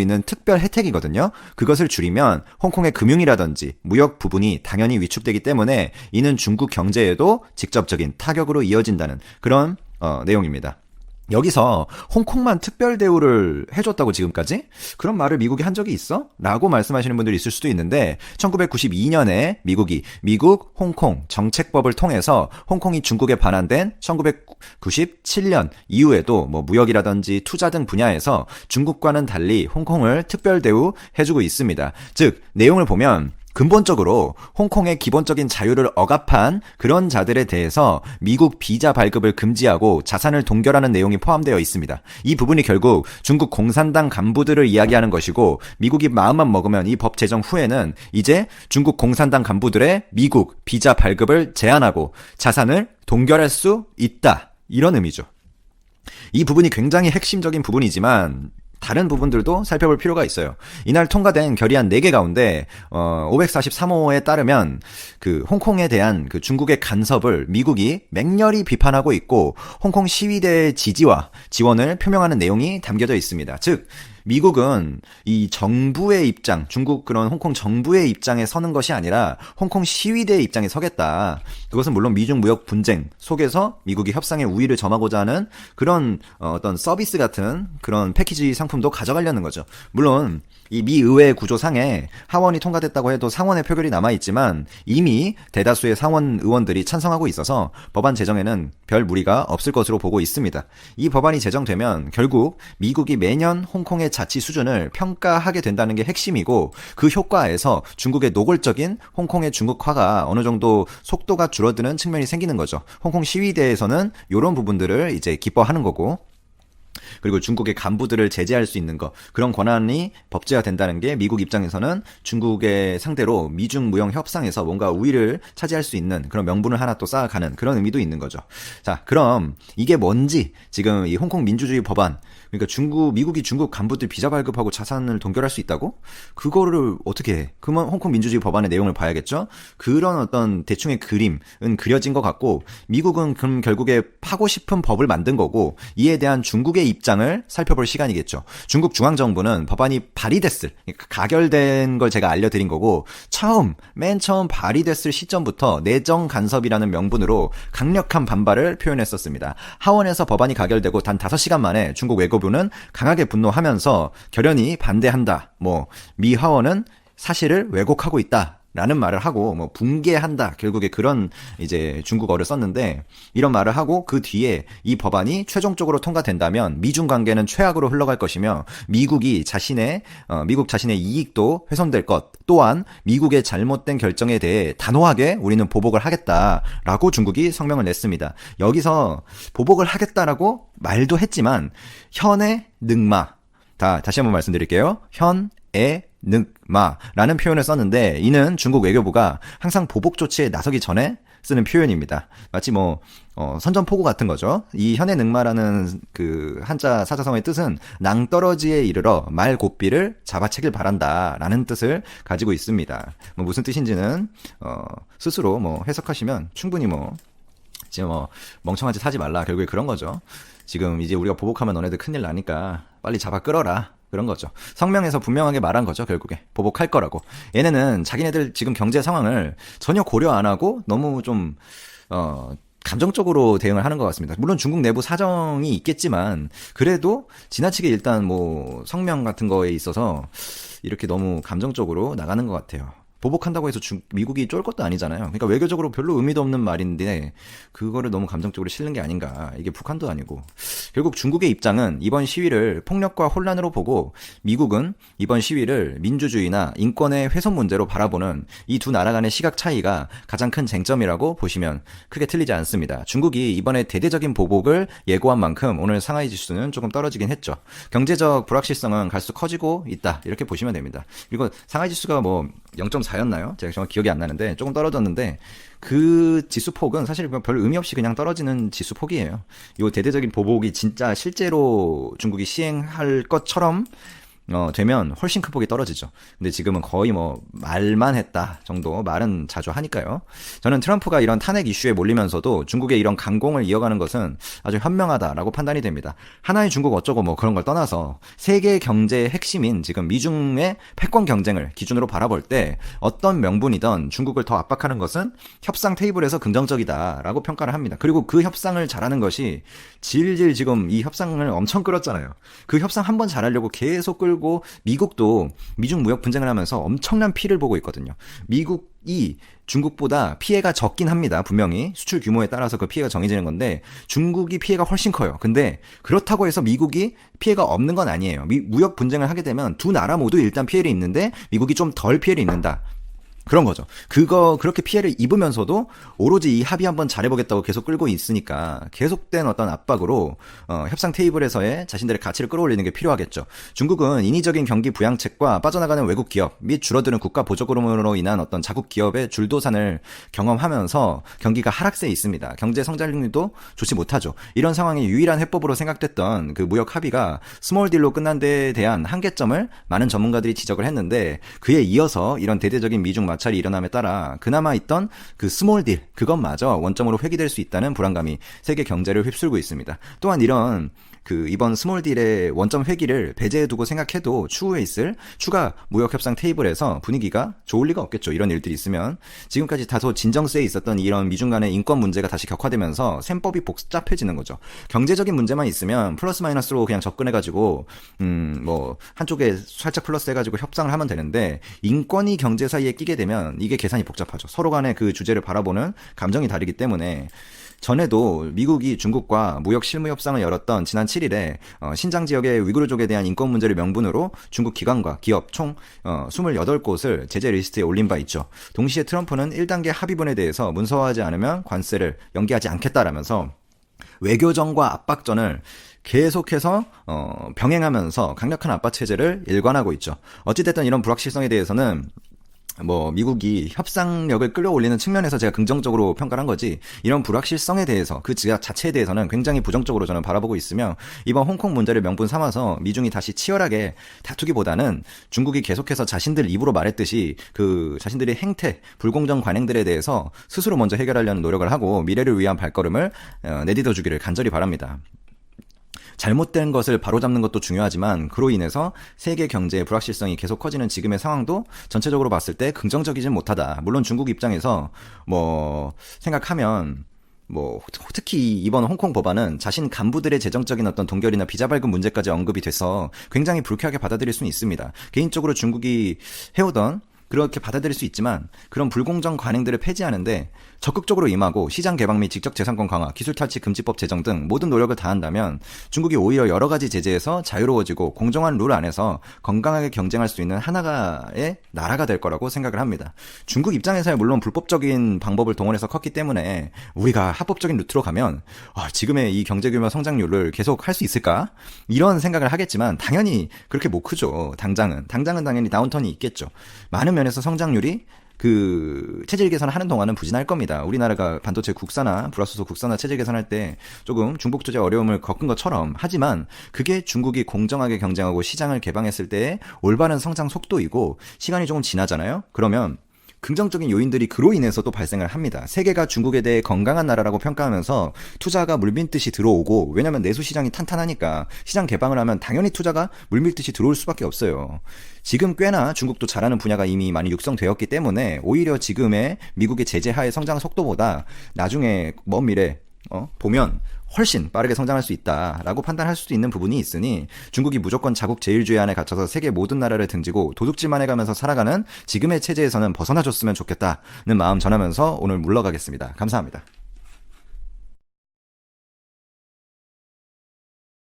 있는 특별 혜택이거든요. 그것을 줄이면 홍콩의 금융이라든지 무역 부분이 당연히 위축되기 때문에 이는 중국 경제에도 직접적인 타격으로 이어진다는 그런 내용입니다. 여기서 홍콩만 특별 대우를 해줬다고 지금까지? 그런 말을 미국이 한 적이 있어? 라고 말씀하시는 분들이 있을 수도 있는데 1992년에 미국이 미국 홍콩 정책법을 통해서 홍콩이 중국에 반환된 1997년 이후에도 뭐 무역이라든지 투자 등 분야에서 중국과는 달리 홍콩을 특별 대우 해주고 있습니다. 즉 내용을 보면 근본적으로 홍콩의 기본적인 자유를 억압한 그런 자들에 대해서 미국 비자 발급을 금지하고 자산을 동결하는 내용이 포함되어 있습니다. 이 부분이 결국 중국 공산당 간부들을 이야기하는 것이고 미국이 마음만 먹으면 이 법 제정 후에는 이제 중국 공산당 간부들의 미국 비자 발급을 제한하고 자산을 동결할 수 있다. 이런 의미죠. 이 부분이 굉장히 핵심적인 부분이지만 다른 부분들도 살펴볼 필요가 있어요. 이날 통과된 결의안 4개 가운데 543호에 따르면 그 홍콩에 대한 그 중국의 간섭을 미국이 맹렬히 비판하고 있고 홍콩 시위대의 지지와 지원을 표명하는 내용이 담겨져 있습니다. 즉 미국은 이 정부의 입장, 중국 그런 홍콩 정부의 입장에 서는 것이 아니라 홍콩 시위대의 입장에 서겠다. 그것은 물론 미중 무역 분쟁 속에서 미국이 협상의 우위를 점하고자 하는 그런 어떤 서비스 같은 그런 패키지 상품도 가져가려는 거죠. 물론 이 미 의회 구조상에 하원이 통과됐다고 해도 상원의 표결이 남아있지만 이미 대다수의 상원 의원들이 찬성하고 있어서 법안 제정에는 별 무리가 없을 것으로 보고 있습니다. 이 법안이 제정되면 결국 미국이 매년 홍콩의 자치 수준을 평가하게 된다는 게 핵심이고 그 효과에서 중국의 노골적인 홍콩의 중국화가 어느 정도 속도가 줄어드는 측면이 생기는 거죠. 홍콩 시위대에서는 이런 부분들을 이제 기뻐하는 거고 그리고 중국의 간부들을 제재할 수 있는 것 그런 권한이 법제화 된다는 게 미국 입장에서는 중국의 상대로 미중 무역 협상에서 뭔가 우위를 차지할 수 있는 그런 명분을 하나 또 쌓아가는 그런 의미도 있는 거죠. 자, 그럼 이게 뭔지 지금 이 홍콩 민주주의 법안 그러니까 미국이 중국 간부들 비자 발급하고 자산을 동결할 수 있다고? 그거를 어떻게 해? 그러면 홍콩 민주주의 법안의 내용을 봐야겠죠? 그런 어떤 대충의 그림은 그려진 것 같고 미국은 그럼 결국에 파고 싶은 법을 만든 거고 이에 대한 중국의 입장을 살펴볼 시간이겠죠. 중국 중앙정부는 법안이 발의됐을, 그러니까 가결된 걸 제가 알려드린 거고 맨 처음 발의됐을 시점부터 내정 간섭이라는 명분으로 강력한 반발을 표현했었습니다. 하원에서 법안이 가결되고 단 5시간 만에 중국 외교부는 강하게 분노하면서 결연히 반대한다. 미 하원은 사실을 왜곡하고 있다. 라는 말을 하고 붕괴한다 결국에 그런 이제 중국어를 썼는데 이런 말을 하고 그 뒤에 이 법안이 최종적으로 통과된다면 미중 관계는 최악으로 흘러갈 것이며 미국 자신의 이익도 훼손될 것 또한 미국의 잘못된 결정에 대해 단호하게 우리는 보복을 하겠다라고 중국이 성명을 냈습니다. 여기서 보복을 하겠다라고 말도 했지만 현의 능마 다시 한번 말씀드릴게요. 현의 늑마라는 표현을 썼는데 이는 중국 외교부가 항상 보복 조치에 나서기 전에 쓰는 표현입니다. 마치 선전포고 같은 거죠. 이 현의 늑마라는 그 한자 사자성어의 뜻은 낭떠러지에 이르러 말 고삐를 잡아채길 바란다라는 뜻을 가지고 있습니다. 무슨 뜻인지는 스스로 해석하시면 충분히 지금 멍청한 짓 하지 말라 결국에 그런 거죠. 지금 이제 우리가 보복하면 너네들 큰일 나니까 빨리 잡아 끌어라. 그런 거죠. 성명에서 분명하게 말한 거죠, 결국에. 보복할 거라고. 얘네는 자기네들 지금 경제 상황을 전혀 고려 안 하고 너무 좀, 감정적으로 대응을 하는 것 같습니다. 물론 중국 내부 사정이 있겠지만, 그래도 지나치게 일단 성명 같은 거에 있어서 이렇게 너무 감정적으로 나가는 것 같아요. 보복한다고 해서 미국이 쫄 것도 아니잖아요. 그러니까 외교적으로 별로 의미도 없는 말인데 그거를 너무 감정적으로 실는 게 아닌가. 이게 북한도 아니고. 결국 중국의 입장은 이번 시위를 폭력과 혼란으로 보고 미국은 이번 시위를 민주주의나 인권의 훼손 문제로 바라보는 이 두 나라 간의 시각 차이가 가장 큰 쟁점이라고 보시면 크게 틀리지 않습니다. 중국이 이번에 대대적인 보복을 예고한 만큼 오늘 상하이 지수는 조금 떨어지긴 했죠. 경제적 불확실성은 갈수록 커지고 있다. 이렇게 보시면 됩니다. 그리고 상하이 지수가 0.4였나요? 제가 정확히 기억이 안 나는데 조금 떨어졌는데 그 지수폭은 사실 별 의미 없이 그냥 떨어지는 지수폭이에요. 이 대대적인 보복이 진짜 실제로 중국이 시행할 것처럼 되면 훨씬 큰 폭이 떨어지죠. 근데 지금은 거의 뭐 말만 했다 정도, 말은 자주 하니까요. 저는 트럼프가 이런 탄핵 이슈에 몰리면서도 중국의 이런 강공을 이어가는 것은 아주 현명하다라고 판단이 됩니다. 하나의 중국 어쩌고 뭐 그런 걸 떠나서 세계 경제의 핵심인 지금 미중의 패권 경쟁을 기준으로 바라볼 때 어떤 명분이든 중국을 더 압박하는 것은 협상 테이블에서 긍정적이다라고 평가를 합니다. 그리고 그 협상을 잘하는 것이 질질 지금 이 협상을 엄청 끌었잖아요. 그 협상 한번 잘하려고 계속 끌고 미국도 미중 무역 분쟁을 하면서 엄청난 피해를 보고 있거든요. 미국이 중국보다 피해가 적긴 합니다. 분명히 수출 규모에 따라서 그 피해가 정해지는 건데 중국이 피해가 훨씬 커요. 근데 그렇다고 해서 미국이 피해가 없는 건 아니에요. 무역 분쟁을 하게 되면 두 나라 모두 일단 피해를 입는데 미국이 좀 덜 피해를 입는다. 그런 거죠. 그렇게 피해를 입으면서도 오로지 이 합의 한번 잘해보겠다고 계속 끌고 있으니까 계속된 어떤 압박으로 협상 테이블에서의 자신들의 가치를 끌어올리는 게 필요하겠죠. 중국은 인위적인 경기 부양책과 빠져나가는 외국 기업 및 줄어드는 국가 보조금으로 인한 어떤 자국 기업의 줄도산을 경험하면서 경기가 하락세에 있습니다. 경제 성장률도 좋지 못하죠. 이런 상황이 유일한 해법으로 생각됐던 그 무역 합의가 스몰 딜로 끝난 데에 대한 한계점을 많은 전문가들이 지적을 했는데 그에 이어서 이런 대대적인 미중 마찰이 일어남에 따라 그나마 있던 그 스몰 딜 그것마저 원점으로 회귀될 수 있다는 불안감이 세계 경제를 휩쓸고 있습니다. 또한 이런 이번 스몰 딜의 원점 회귀를 배제해두고 생각해도 추후에 있을 추가 무역 협상 테이블에서 분위기가 좋을 리가 없겠죠. 이런 일들이 있으면 지금까지 다소 진정세에 있었던 이런 미중 간의 인권 문제가 다시 격화되면서 셈법이 복잡해지는 거죠. 경제적인 문제만 있으면 플러스 마이너스로 그냥 접근해가지고 뭐 한쪽에 살짝 플러스 해가지고 협상을 하면 되는데 인권이 경제 사이에 끼게 되면 이게 계산이 복잡하죠. 서로 간의 그 주제를 바라보는 감정이 다르기 때문에 전에도 미국이 중국과 무역 실무 협상을 열었던 지난 7일에 신장 지역의 위구르족에 대한 인권 문제를 명분으로 중국 기관과 기업 총 28곳을 제재 리스트에 올린 바 있죠. 동시에 트럼프는 1단계 합의문에 대해서 문서화하지 않으면 관세를 연기하지 않겠다라면서 외교전과 압박전을 계속해서 병행하면서 강력한 압박 체제를 일관하고 있죠. 어찌됐든 이런 불확실성에 대해서는 뭐 미국이 협상력을 끌어올리는 측면에서 제가 긍정적으로 평가한 거지 이런 불확실성에 대해서 그 자체에 대해서는 굉장히 부정적으로 저는 바라보고 있으며 이번 홍콩 문제를 명분 삼아서 미중이 다시 치열하게 다투기보다는 중국이 계속해서 자신들 입으로 말했듯이 그 자신들의 행태, 불공정 관행들에 대해서 스스로 먼저 해결하려는 노력을 하고 미래를 위한 발걸음을 내딛어 주기를 간절히 바랍니다. 잘못된 것을 바로잡는 것도 중요하지만 그로 인해서 세계 경제의 불확실성이 계속 커지는 지금의 상황도 전체적으로 봤을 때 긍정적이진 못하다. 물론 중국 입장에서 뭐 생각하면 뭐 특히 이번 홍콩 법안은 자신 간부들의 재정적인 어떤 동결이나 비자 발급 문제까지 언급이 돼서 굉장히 불쾌하게 받아들일 수는 있습니다. 개인적으로 중국이 해오던 그렇게 받아들일 수 있지만 그런 불공정 관행들을 폐지하는데 적극적으로 임하고 시장 개방 및 직접 재산권 강화, 기술 탈취 금지법 제정 등 모든 노력을 다한다면 중국이 오히려 여러 가지 제재에서 자유로워지고 공정한 룰 안에서 건강하게 경쟁할 수 있는 하나의 나라가 될 거라고 생각을 합니다. 중국 입장에서야 물론 불법적인 방법을 동원해서 컸기 때문에 우리가 합법적인 루트로 가면 지금의 이 경제규모 성장률을 계속 할 수 있을까? 이런 생각을 하겠지만 당연히 그렇게 못 크죠. 당장은 당연히 다운턴이 있겠죠. 많은 면에서 성장률이 체질 개선을 하는 동안은 부진할 겁니다. 우리나라가 반도체 국산화, 불화소수 국산화 체질 개선할 때 조금 중복 투자 어려움을 겪은 것처럼 하지만 그게 중국이 공정하게 경쟁하고 시장을 개방했을 때의 올바른 성장 속도이고 시간이 조금 지나잖아요. 그러면 긍정적인 요인들이 그로 인해서 또 발생을 합니다. 세계가 중국에 대해 건강한 나라라고 평가하면서 투자가 물밀듯이 들어오고 왜냐하면 내수 시장이 탄탄하니까 시장 개방을 하면 당연히 투자가 물밀듯이 들어올 수밖에 없어요. 지금 꽤나 중국도 잘하는 분야가 이미 많이 육성되었기 때문에 오히려 지금의 미국의 제재 하의 성장 속도보다 나중에 먼 미래 보면 훨씬 빠르게 성장할 수 있다라고 판단할 수도 있는 부분이 있으니 중국이 무조건 자국 제일주의 안에 갇혀서 세계 모든 나라를 등지고 도둑질만 해가면서 살아가는 지금의 체제에서는 벗어나줬으면 좋겠다는 마음 전하면서 오늘 물러가겠습니다. 감사합니다.